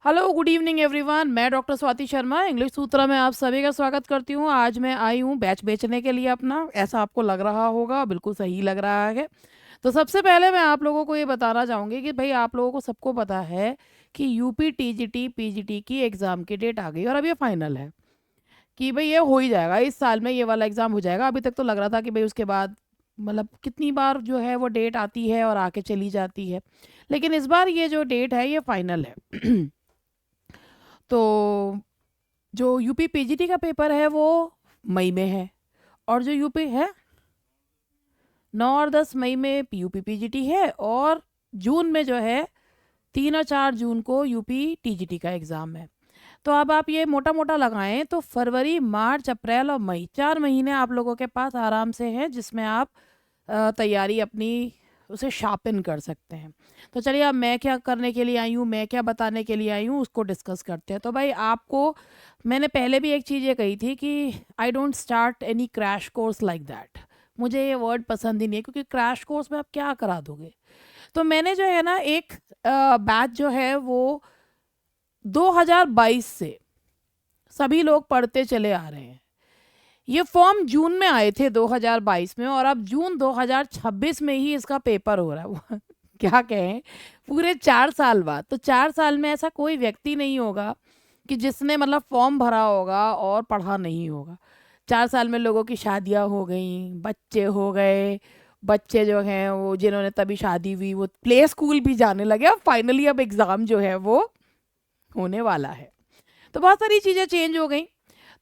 Hello good evening everyone. मैं doctor Swati Sharma English सूत्रा में आप सभी का स्वागत करती हूँ। आज मैं आई हूँ बैच बेचने के लिए अपना। ऐसा आपको लग रहा होगा, बिल्कुल सही लग रहा है। तो सबसे पहले मैं आप लोगों को ये बताना चाहूँगी कि भाई आप लोगों को सबको पता है कि यूपी टीजीटी पीजीटी की एग्ज़ाम की डेट आ गई और अब ये फाइनल है कि भाई ये हो ही जाएगा, इस साल में ये वाला एग्ज़ाम हो जाएगा। अभी तक तो लग रहा था कि भाई उसके बाद मतलब कितनी बार जो है वो डेट आती है और आके चली जाती है, लेकिन इस बार ये जो डेट है ये फाइनल है। तो जो यूपी पीजीटी का पेपर है वो मई में है, और जो यूपी है 9 और 10 मई में यूपी पीजीटी है, और जून में जो है 3 और 4 जून को यूपी टीजीटी का एग्ज़ाम है। तो अब आप ये मोटा मोटा लगाएं तो फरवरी मार्च अप्रैल और मई 4 महीने आप लोगों के पास आराम से हैं, जिसमें आप तैयारी अपनी उसे शार्पन कर सकते हैं। तो चलिए अब मैं क्या करने के लिए आई हूँ, मैं क्या बताने के लिए आई हूँ, उसको डिस्कस करते हैं। तो भाई आपको मैंने पहले भी एक चीज़ ये कही थी कि I don't start any crash course like that. मुझे ये वर्ड पसंद ही नहीं है, क्योंकि क्रैश कोर्स में आप क्या करा दोगे। तो मैंने जो है ना एक बैच जो है वो 2022 से सभी लोग पढ़ते चले आ रहे हैं। ये फॉर्म जून में आए थे 2022 में, और अब जून 2026 में ही इसका पेपर हो रहा है। वो क्या कहें, पूरे 4 साल बाद। तो 4 साल में ऐसा कोई व्यक्ति नहीं होगा कि जिसने मतलब फॉर्म भरा होगा और पढ़ा नहीं होगा। 4 साल में लोगों की शादियां हो गई, बच्चे हो गए, बच्चे जो हैं वो जिन्होंने तभी शादी हुई वो प्ले स्कूल भी जाने लगे, अब फाइनली अब एग्ज़ाम जो है वो होने वाला है। तो बहुत सारी चीज़ें चेंज हो गई।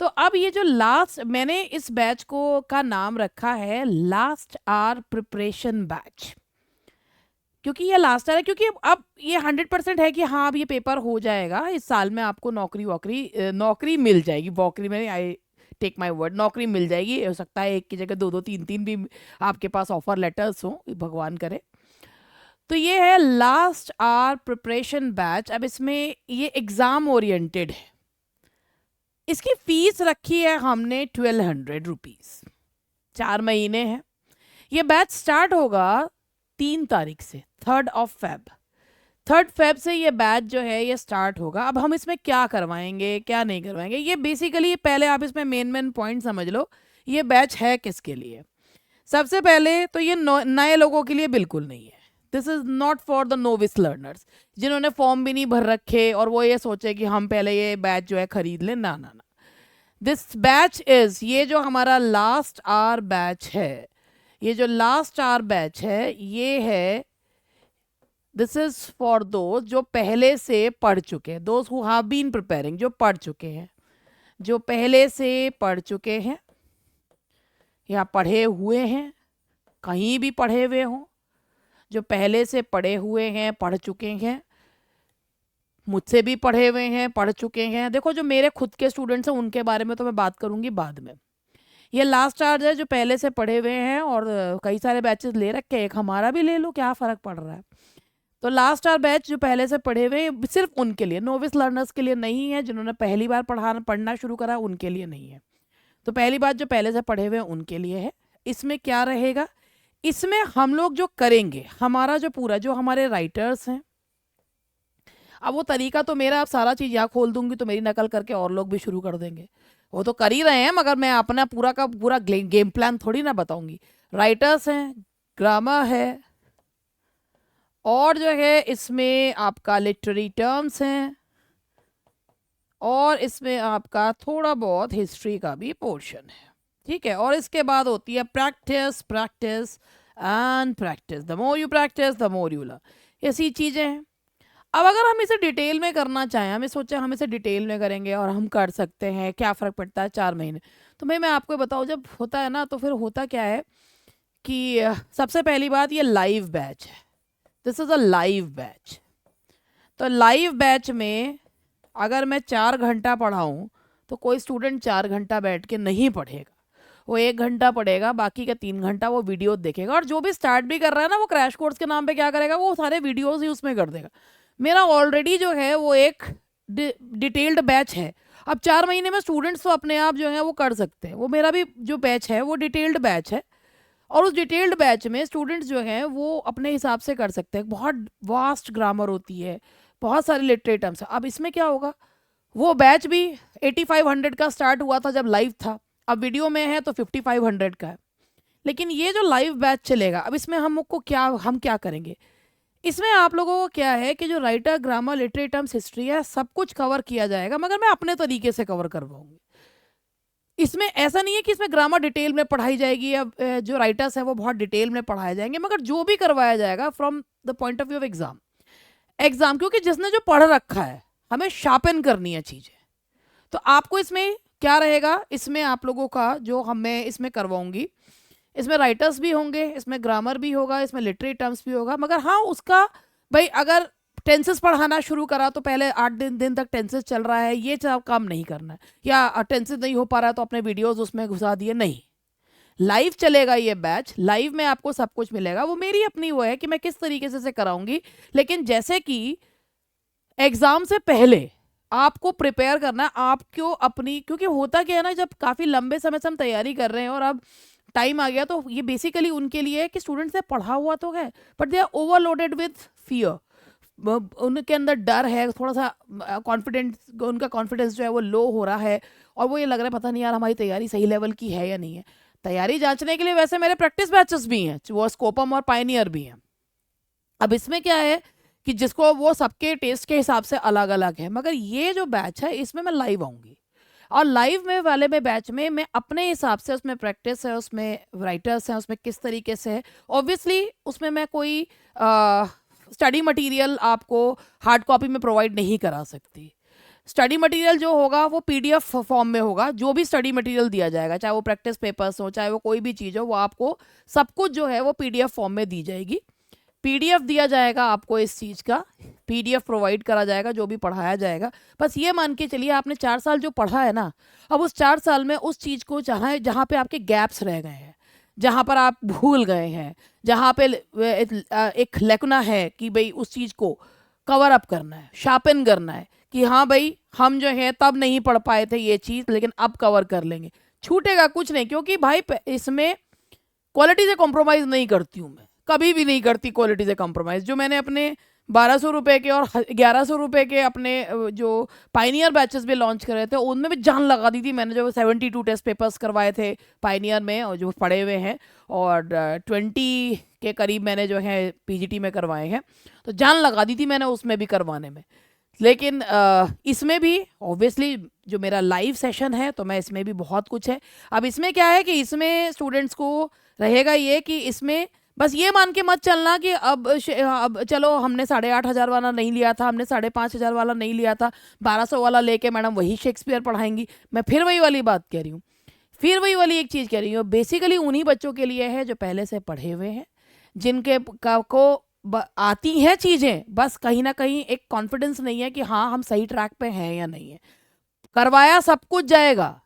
तो अब ये जो लास्ट मैंने इस बैच को का नाम रखा है लास्ट आवर प्रिपरेशन बैच, क्योंकि ये लास्ट आवर है, क्योंकि अब ये 100% है कि हाँ अब ये पेपर हो जाएगा इस साल में, आपको नौकरी वोकरी नौकरी मिल जाएगी। वोकरी में आई टेक माई वर्ड, नौकरी मिल जाएगी। हो सकता है एक की जगह 2 2 3 3 भी आपके पास ऑफर लेटर्स हों, भगवान करे। तो ये है लास्ट आवर प्रिपरेशन बैच। अब इसमें ये एग्ज़ाम ओरिएंटेड है। इसकी फीस रखी है हमने 1200 रुपीज़। 4 महीने हैं। ये बैच स्टार्ट होगा 3 तारीख से, 3rd of Feb। 3rd Feb से ये बैच जो है ये स्टार्ट होगा। अब हम इसमें क्या करवाएंगे क्या नहीं करवाएंगे, ये बेसिकली पहले आप इसमें मेन पॉइंट समझ लो। ये बैच है किसके लिए। सबसे पहले तो ये नए लोगों के लिए बिल्कुल नहीं है। This is not for the novice learners, जिन्होंने फॉर्म भी नहीं भर रखे और वो ये सोचे कि हम पहले ये बैच जो है खरीद लें। ना ना ना, दिस बैच इज, ये जो हमारा लास्ट आवर बैच है, ये जो लास्ट आवर बैच है ये है, दिस इज फॉर दोज जो पहले से पढ़ चुके हैं, those who have been preparing, जो पढ़ चुके हैं, जो पहले से पढ़ चुके हैं या पढ़े हुए हैं, कहीं भी पढ़े हुए हों, जो पहले से पढ़े हुए हैं, पढ़ चुके हैं, मुझसे भी पढ़े हुए हैं, पढ़ चुके हैं। देखो जो मेरे खुद के स्टूडेंट्स हैं उनके बारे में तो मैं बात करूंगी बाद में। ये लास्ट चार्ज है जो पहले से पढ़े हुए हैं, और कई सारे बैचेस ले रखे हैं, एक हमारा भी ले लो, क्या फ़र्क पड़ रहा है। तो लास्ट आवर बैच जो पहले से पढ़े हुए हैं सिर्फ उनके लिए, नोविस लर्नर्स के लिए नहीं है। जिन्होंने पहली बार पढ़ना शुरू करा उनके लिए नहीं है। तो पहली बात जो पहले से पढ़े हुए हैं उनके लिए है। इसमें क्या रहेगा, इसमें हम लोग जो करेंगे, हमारा जो पूरा जो हमारे राइटर्स हैं, अब वो तरीका तो मेरा, अब सारा चीज़ यहाँ खोल दूंगी तो मेरी नकल करके और लोग भी शुरू कर देंगे। वो तो कर ही रहे हैं, मगर मैं अपना पूरा का पूरा गेम प्लान थोड़ी ना बताऊंगी। राइटर्स हैं, ग्रामर है, और जो है इसमें आपका लिटरेरी टर्म्स हैं, और इसमें आपका थोड़ा बहुत हिस्ट्री का भी पोर्शन है। ठीक है, और इसके बाद होती है practice, practice and practice. The more you practice the more you learn. ऐसी चीज़ें हैं। अब अगर हम इसे डिटेल में करना चाहें, हमें सोचे हम इसे डिटेल में करेंगे और हम कर सकते हैं, क्या फ़र्क पड़ता है 4 महीने। तो भाई मैं आपको बताऊँ, जब होता है ना तो फिर होता क्या है कि सबसे पहली बात ये लाइव बैच है। This is a live batch. तो लाइव बैच में अगर मैं 4 घंटा पढ़ाऊँ तो कोई स्टूडेंट 4 घंटा बैठ के नहीं पढ़ेगा। वो 1 घंटा पढ़ेगा, बाकी का 3 घंटा वो वीडियो देखेगा। और जो भी स्टार्ट भी कर रहा है ना, वो क्रैश कोर्स के नाम पे क्या करेगा, वो सारे वीडियोस ही उसमें कर देगा। मेरा ऑलरेडी जो है वो एक डिटेल्ड बैच है। अब 4 महीने में स्टूडेंट्स तो अपने आप जो है वो कर सकते हैं। वो मेरा भी जो बैच है वो डिटेल्ड बैच है, और उस डिटेल्ड बैच में स्टूडेंट्स जो हैं वो अपने हिसाब से कर सकते हैं। बहुत वास्ट ग्रामर होती है, बहुत सारे लिटरेरी टर्म्स है। अब इसमें क्या होगा, वो बैच भी 8500 का स्टार्ट हुआ था जब लाइव था, अब वीडियो में है तो 5500 का है। लेकिन ये जो लाइव बैच चलेगा, अब इसमें हम क्या करेंगे, इसमें आप लोगों को क्या है कि जो writer, grammar, literary terms, history है, सब कुछ कवर किया जाएगा, मगर मैं अपने तरीके से कवर करवाऊंगी। इसमें ऐसा नहीं है कि इसमें ग्रामर डिटेल में पढ़ाई जाएगी या जो राइटर्स है वो बहुत डिटेल में पढ़ाए जाएंगे, मगर जो भी करवाया जाएगा from the point of view of exam, क्योंकि जिसने जो पढ़ रखा है हमें शार्पन करनी है चीज़ें। तो आपको इसमें क्या रहेगा, इसमें आप लोगों का जो मैं इसमें करवाऊंगी, इसमें राइटर्स भी होंगे, इसमें ग्रामर भी होगा, इसमें लिटरेरी टर्म्स भी होगा, मगर हाँ उसका भाई अगर टेंसेस पढ़ाना शुरू करा तो पहले 8 दिन तक टेंसेस चल रहा है, ये काम नहीं करना है, या टेंसेस नहीं हो पा रहा है तो अपने वीडियोस उसमें घुसा दिए, नहीं। लाइव चलेगा ये बैच, लाइव में आपको सब कुछ मिलेगा। वो मेरी अपनी वो है कि मैं किस तरीके से कराऊंगी, लेकिन जैसे कि एग्जाम से पहले आपको प्रिपेयर करना है आपको अपनी, क्योंकि होता क्या है ना, जब काफ़ी लंबे समय से हम तैयारी कर रहे हैं और अब टाइम आ गया, तो ये बेसिकली उनके लिए है कि स्टूडेंट्स ने पढ़ा हुआ तो है but they are overloaded with fear, उनके अंदर डर है, थोड़ा सा उनका कॉन्फिडेंस जो है वो लो हो रहा है, और वो ये लग रहा है पता नहीं यार हमारी तैयारी सही लेवल की है या नहीं है। तैयारी जांचने के लिए वैसे मेरे प्रैक्टिस बैचेस भी हैं, वो स्कोपम और पायनियर भी हैं। अब इसमें क्या है कि जिसको वो सबके टेस्ट के हिसाब से अलग अलग है, मगर ये जो बैच है इसमें मैं लाइव आऊँगी, और लाइव में वाले में बैच में मैं अपने हिसाब से, उसमें प्रैक्टिस है, उसमें राइटर्स हैं, उसमें किस तरीके से है, ऑब्वियसली उसमें मैं कोई स्टडी मटेरियल आपको हार्ड कॉपी में प्रोवाइड नहीं करा सकती। स्टडी मटेरियल जो होगा वो पीडीएफ फॉर्म में होगा, जो भी स्टडी मटेरियल दिया जाएगा, चाहे वो प्रैक्टिस पेपर्स हो, चाहे वो कोई भी चीज़ हो, वो आपको सब कुछ जो है वो पीडीएफ फॉर्म में दी जाएगी। पीडीएफ दिया जाएगा आपको, इस चीज़ का पीडीएफ प्रोवाइड करा जाएगा, जो भी पढ़ाया जाएगा। बस ये मान के चलिए आपने 4 साल जो पढ़ा है ना, अब उस 4 साल में उस चीज़ को जहाँ पे आपके गैप्स रह गए हैं, जहाँ पर आप भूल गए हैं, जहाँ पे एक लेकुना है कि भाई उस चीज़ को कवर अप करना है, शार्पन करना है, कि हाँ भाई हम जो है तब नहीं पढ़ पाए थे ये चीज़, लेकिन अब कवर कर लेंगे, छूटेगा कुछ नहीं। क्योंकि भाई इसमें क्वालिटी से कॉम्प्रोमाइज़ नहीं करती हूँ मैं, कभी भी नहीं करती क्वालिटी से कॉम्प्रोमाइज़। जो मैंने अपने 1200 रुपये के और 1100 रुपये के अपने जो पाइनियर बैचेस भी लॉन्च करे थे, उनमें भी जान लगा दी थी मैंने। जो 72 टेस्ट पेपर्स करवाए थे पाइनियर में, और जो पढ़े हुए हैं, और 20 के करीब मैंने जो है पीजीटी में करवाए हैं, तो जान लगा दी थी मैंने उसमें भी करवाने में। लेकिन इसमें भी ऑब्वियसली जो मेरा लाइव सेशन है, तो मैं इसमें भी बहुत कुछ है। अब इसमें क्या है कि इसमें स्टूडेंट्स को रहेगा ये कि इसमें बस ये मान के मत चलना कि अब चलो हमने 8500 वाला नहीं लिया था, हमने 5500 वाला नहीं लिया था, 1200 वाला लेके मैडम वही शेक्सपियर पढ़ाएंगी। मैं फिर वही वाली बात कह रही हूँ, फिर वही वाली एक चीज़ कह रही हूँ, बेसिकली उन्हीं बच्चों के लिए है जो पहले से पढ़े हुए हैं, जिनके को आती हैं चीज़ें, बस कहीं ना कहीं एक कॉन्फिडेंस नहीं है कि हाँ हम सही ट्रैक पे हैं या नहीं है। करवाया सब कुछ जाएगा,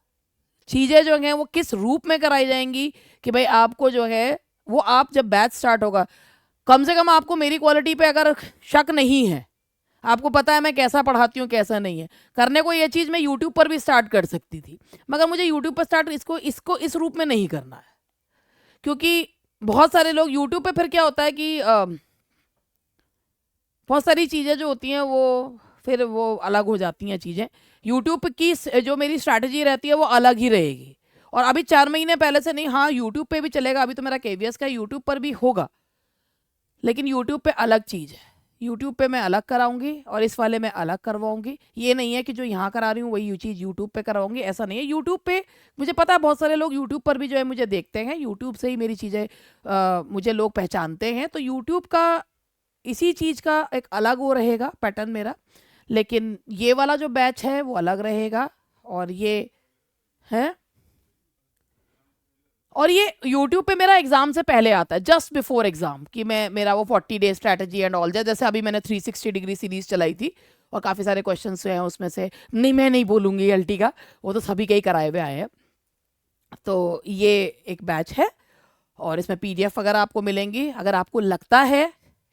चीज़ें जो हैं वो किस रूप में कराई जाएंगी कि भाई आपको जो है वो, आप जब बैच स्टार्ट होगा, कम से कम आपको मेरी क्वालिटी पे अगर शक नहीं है, आपको पता है मैं कैसा पढ़ाती हूँ कैसा नहीं है, करने को ये चीज़ मैं यूट्यूब पर भी स्टार्ट कर सकती थी, मगर मुझे यूट्यूब पर स्टार्ट इसको इस रूप में नहीं करना है। क्योंकि बहुत सारे लोग यूट्यूब पे, फिर क्या होता है कि बहुत सारी चीज़ें जो होती हैं वो फिर वो अलग हो जाती हैं चीज़ें। यूट्यूब की जो मेरी स्ट्रैटेजी रहती है वो अलग ही रहेगी। और अभी 4 महीने पहले से नहीं, हाँ यूट्यूब पे भी चलेगा, अभी तो मेरा केवीएस का यूट्यूब पर भी होगा, लेकिन यूट्यूब पे अलग चीज़ है। यूट्यूब पे मैं अलग कराऊंगी और इस वाले में अलग करवाऊंगी। ये नहीं है कि जो यहाँ करा रही हूँ वही चीज़ यूट्यूब पे कराऊंगी, ऐसा नहीं है। यूट्यूब पे मुझे पता है बहुत सारे लोग यूट्यूब पर भी जो है मुझे देखते हैं, यूट्यूब से ही मेरी चीज़ें मुझे लोग पहचानते हैं, तो यूट्यूब का इसी चीज़ का एक अलग वो रहेगा पैटर्न मेरा। लेकिन ये वाला जो बैच है वो अलग रहेगा, और ये है, और ये यूट्यूब पे मेरा एग्जाम से पहले आता है, जस्ट बिफोर एग्जाम, कि मेरा वो 40 डे स्ट्रैटेजी एंड ऑल, जैसे अभी मैंने 360 डिग्री सीरीज चलाई थी और काफ़ी सारे क्वेश्चंस हैं उसमें से। नहीं, मैं नहीं बोलूँगी एलटी का, वो तो सभी के ही कराए हुए आए हैं। तो ये एक बैच है और इसमें पीडीएफ वगैरह आपको मिलेंगी। अगर आपको लगता है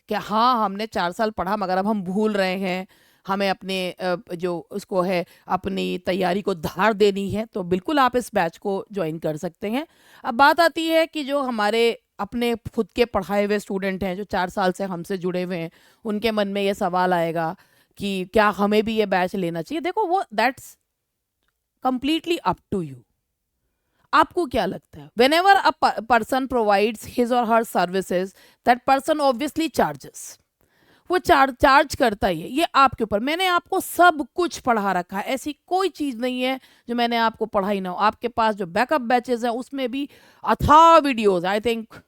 कि हाँ हमने 4 साल पढ़ा मगर अब हम भूल रहे हैं, हमें अपने जो उसको है अपनी तैयारी को धार देनी है, तो बिल्कुल आप इस बैच को ज्वाइन कर सकते हैं। अब बात आती है कि जो हमारे अपने खुद के पढ़ाए हुए स्टूडेंट हैं, जो 4 साल से हमसे जुड़े हुए हैं, उनके मन में ये सवाल आएगा कि क्या हमें भी ये बैच लेना चाहिए। देखो वो that's completely up to you. आपको क्या लगता है? Whenever a person provides his or her services, that person obviously charges, वो चार्ज करता ही है। ये आपके ऊपर, मैंने आपको सब कुछ पढ़ा रखा है, ऐसी कोई चीज़ नहीं है जो मैंने आपको पढ़ाई ना हो। आपके पास जो बैकअप बैचेस हैं उसमें भी अथाह वीडियोस, आई थिंक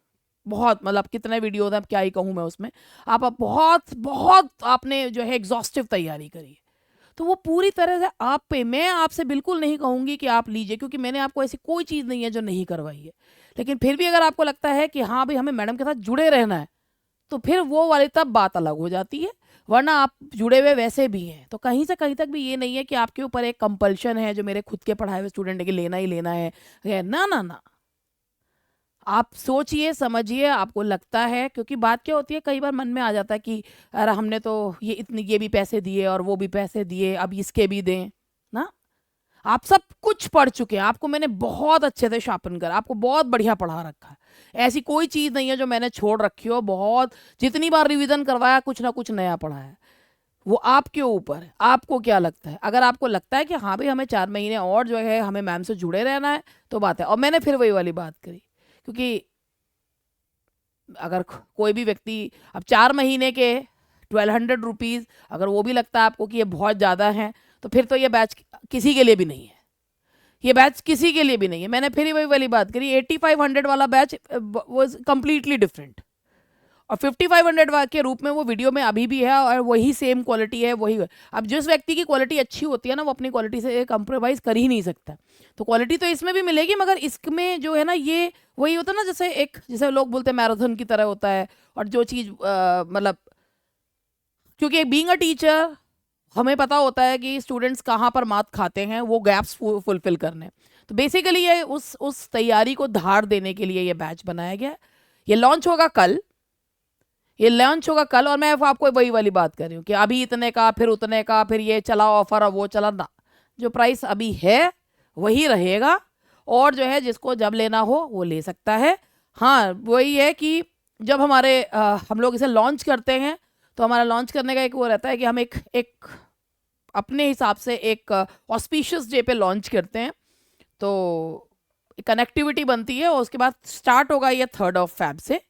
बहुत, मतलब कितने वीडियोस हैं, अब क्या ही कहूँ मैं उसमें। आप बहुत बहुत आपने जो है एग्जॉस्टिव तैयारी करी है, तो वो पूरी तरह से आप पे। मैं आपसे बिल्कुल नहीं कहूँगी कि आप लीजिए, क्योंकि मैंने आपको ऐसी कोई चीज़ नहीं है जो नहीं करवाई है। लेकिन फिर भी अगर आपको लगता है कि हाँ भाई हमें मैडम के साथ जुड़े रहना है, तो फिर वो वाली तब बात अलग हो जाती है। वरना आप जुड़े हुए वैसे भी हैं, तो कहीं से कहीं तक भी ये नहीं है कि आपके ऊपर एक कंपल्शन है जो मेरे खुद के पढ़ाए हुए स्टूडेंट है कि लेना ही लेना है। ना ना ना, आप सोचिए समझिए, आपको लगता है, क्योंकि बात क्या होती है, कई बार मन में आ जाता है कि अरे हमने तो ये इतने ये भी पैसे दिए और वो भी पैसे दिए, अब इसके भी दें ना। आप सब कुछ पढ़ चुके हैं, आपको मैंने बहुत अच्छे से शार्पन कर, आपको बहुत बढ़िया पढ़ा रखा है। ऐसी कोई चीज़ नहीं है जो मैंने छोड़ रखी हो। बहुत, जितनी बार रिवीजन करवाया कुछ ना कुछ नया पढ़ा है। वो आपके ऊपर है, आपको क्या लगता है। अगर आपको लगता है कि हाँ भाई हमें 4 महीने और जो है हमें मैम से जुड़े रहना है, तो बात है। और मैंने फिर वही वाली बात करी, क्योंकि अगर कोई भी व्यक्ति अब 4 महीने के 1200 रुपीज़, अगर वो भी लगता है आपको कि ये बहुत ज़्यादा है, तो फिर तो ये बैच किसी के लिए भी नहीं है। ये बैच किसी के लिए भी नहीं है। मैंने फिर ही वही वाली बात करी, 8500 वाला बैच वाज कम्प्लीटली डिफरेंट, और 5500 के रूप में वो वीडियो में अभी भी है, और वही सेम क्वालिटी है, वही। अब जिस व्यक्ति की क्वालिटी अच्छी होती है ना, वो अपनी क्वालिटी से कंप्रोमाइज़ कर ही नहीं सकता। तो क्वालिटी तो इसमें भी मिलेगी, मगर इसमें जो है ना, ये वही होता है ना, जैसे लोग बोलते हैं मैराथन की तरह होता है। और जो चीज़ मतलब, क्योंकि बीइंग अ टीचर हमें पता होता है कि स्टूडेंट्स कहाँ पर मात खाते हैं, वो गैप्स फुलफिल करने। तो बेसिकली ये उस तैयारी को धार देने के लिए ये बैच बनाया गया है। ये लॉन्च होगा कल, और मैं आपको वही वाली बात कर रही हूँ कि अभी इतने का, फिर उतने का, फिर ये चला ऑफर और वो चला ना। जो प्राइस अभी है वही रहेगा, और जो है जिसको जब लेना हो वो ले सकता है। हाँ वही है कि जब हम लोग इसे लॉन्च करते हैं, तो हमारा लॉन्च करने का एक वो रहता है कि हम एक अपने हिसाब से एक ऑस्पिशियस डे पे लॉन्च करते हैं, तो कनेक्टिविटी बनती है। और उसके बाद स्टार्ट होगा ये 3 फ़रवरी से।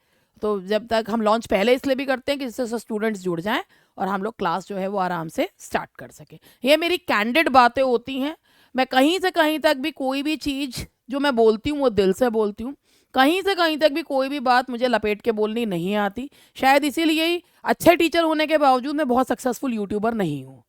तो जब तक हम लॉन्च पहले इसलिए भी करते हैं कि जिससे स्टूडेंट्स जुड़ जाएं और हम लोग क्लास जो है वो आराम से स्टार्ट कर सकें। ये मेरी कैंडिड बातें होती हैं। मैं कहीं से कहीं तक भी कोई भी चीज़ जो मैं बोलती हूँ वो दिल से बोलती हूँ। कहीं से कहीं तक भी कोई भी बात मुझे लपेट के बोलनी नहीं आती। शायद इसीलिए ही अच्छे टीचर होने के बावजूद मैं बहुत सक्सेसफुल यूट्यूबर नहीं हूँ,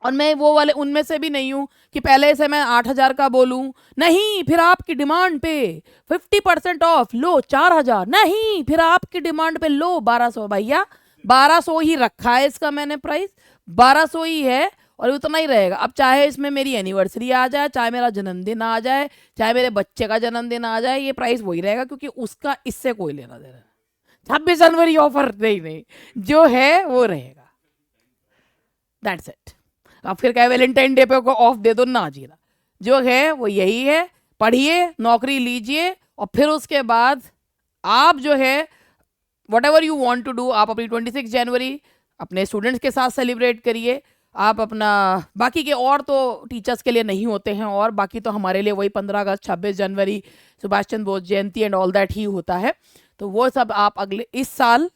और मैं वो वाले उनमें से भी नहीं हूँ कि पहले से मैं 8000 का बोलूँ। नहीं, फिर आपकी डिमांड पे 50% ऑफ लो 4000, नहीं फिर आपकी डिमांड पे लो 1200। भैया 1200 ही रखा है इसका मैंने प्राइस, 1200 ही है, और उतना ही रहेगा। अब चाहे इसमें मेरी एनिवर्सरी आ जाए, चाहे मेरा जन्मदिन आ जाए, चाहे मेरे बच्चे का जन्मदिन आ जाए, ये प्राइस वही रहेगा, क्योंकि उसका इससे कोई लेना देना नहीं। 26 जनवरी ऑफर नहीं, जो है वो रहेगा, दैट्स इट। अब फिर क्या वैलेंटाइन डे पे को ऑफ दे दो ना जीना, जो है वो यही है। पढ़िए, नौकरी लीजिए, और फिर उसके बाद आप जो है whatever you want to do, आप अपनी 26 जनवरी अपने स्टूडेंट्स के साथ सेलिब्रेट करिए। आप अपना बाकी के और तो टीचर्स के लिए नहीं होते हैं, और बाकी तो हमारे लिए वही 15 अगस्त, 26 जनवरी, सुभाष चंद्र बोस जयंती एंड ऑल दैट ही होता है। तो वो सब आप अगले इस साल,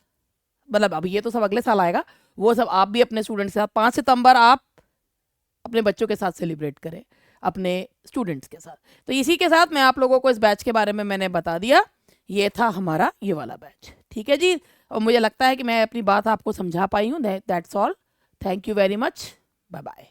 मतलब अभी ये तो सब अगले साल आएगा, वो सब आप भी अपने स्टूडेंट्स के साथ 5 सितंबर आप अपने बच्चों के साथ सेलिब्रेट करें, अपने स्टूडेंट्स के साथ। तो इसी के साथ मैं आप लोगों को इस बैच के बारे में मैंने बता दिया। ये था हमारा ये वाला बैच, ठीक है जी। और मुझे लगता है कि मैं अपनी बात आपको समझा पाई हूँ। That's all, thank you very much, bye bye.